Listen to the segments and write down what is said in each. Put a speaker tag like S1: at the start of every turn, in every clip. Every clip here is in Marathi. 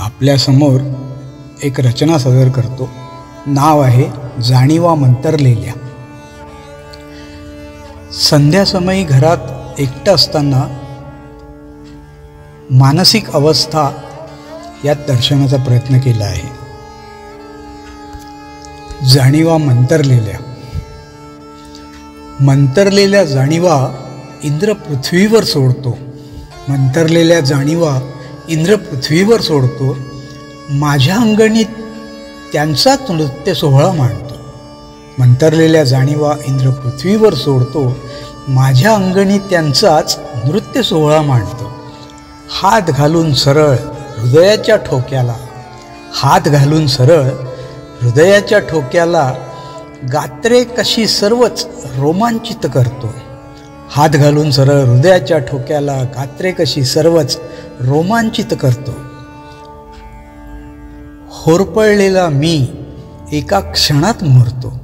S1: आपल्यासमोर एक रचना सादर करतो. नाव आहे जाणीवा मंतरलेल्या. संध्यासमयी घरात एकटं असताना मानसिक अवस्था यात दर्शवण्याचा प्रयत्न केला आहे. जाणीवा मंतरलेल्या. मंतरलेल्या जाणीवा इंद्र पृथ्वीवर सोडतो. मंतरलेल्या जाणीवा इंद्र पृथ्वीवर सोडतो. माझ्या अंगणी त्यांचाच नृत्य सोहळा मांडतो. मंतरलेल्या जाणीवा इंद्र पृथ्वीवर सोडतो. माझ्या अंगणी त्यांचाच नृत्य सोहळा मांडतो. हात घालून सरळ हृदयाच्या ठोक्याला, हात घालून सरळ हृदयाच्या ठोक्याला गात्रे कशी सर्वच रोमांचित करतो. हात घालून सरळ हृदयाच्या ठोक्याला गात्रे कशी सर्वच रोमांचित करतो. होरपळलेला मी एका क्षणात मोहरतो.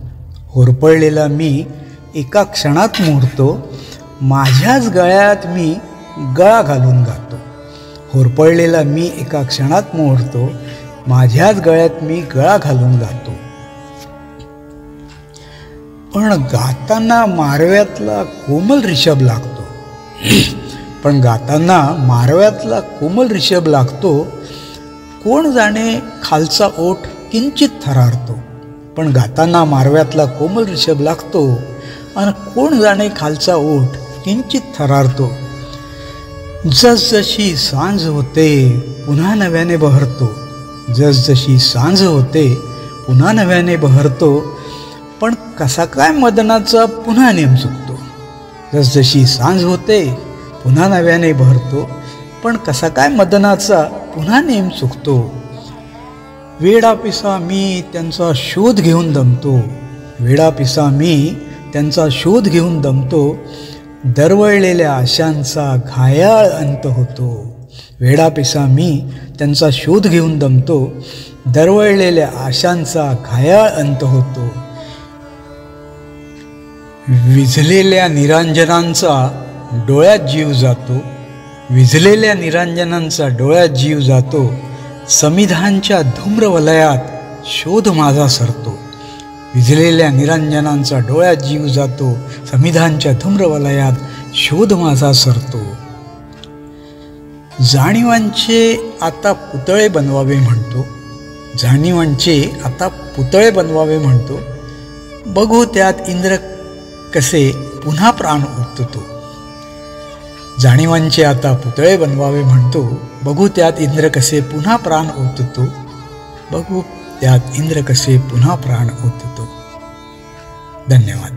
S1: होरपळलेला मी एका क्षणात मोहरतो. माझ्याच गळ्यात मी गळा घालून गातो. होरपळलेला मी एका क्षणात मोहरतो. माझ्याच गळ्यात मी गळा घालून गातो. पण गाताना मारव्यातला कोमल रिषभ लागतो. पण गाताना मारव्यातला कोमल रिषभ लागतो. कोण जाणे खालचा ओठ किंचित थरारतो. पण गाताना मारव्यातला कोमल रिषभ लागतो आणि कोण जाणे खालचा ओठ किंचित थरारतो. जसजशी सांज होते पुन्हा नव्याने बहरतो. जसजशी सांज होते पुन्हा नव्याने बहरतो. पण कसा काय मदनाचा पुन्हा नेम चुकतो. जसजशी सांज होते पुन्हा नव्याने बहरतो. पण कसा काय मदनाचा पुन्हा नेम चुकतो. वेडापिसा मी त्यांचा शोध घेऊन दमतो. वेडापिसा मी त्यांचा शोध घेऊन दमतो. दरवळलेल्या आशांचा घायाळ अंत होतो. वेडापिसा मी त्यांचा शोध घेऊन दमतो. दरवळलेल्या आशांचा घायाळ अंत होतो. विझलेल्या निरांजनांचा डोळ्यात जीव जातो. विझलेल्या निरांजनांचा डोळ्यात जीव जातो. समिधांच्या धूम्रवलयात शोध माझा सरतो. विझलेल्या निरांजनांचा डोळ्यात जीव जातो. समिधांच्या धूम्रवलयात शोध माझा सरतो. जाणीवांचे आता पुतळे बनवावे म्हणतो. जाणीवांचे आता पुतळे बनवावे म्हणतो. बघू त्यात इंद्र कसे पुन्हा प्राण ओततो. जाणीवांचे आता पुतळे बनवावे म्हणतो. बघू त्यात इंद्र कसे पुन्हा प्राण ओततो. बघू त्यात इंद्र कसे पुन्हा प्राण ओततो. धन्यवाद.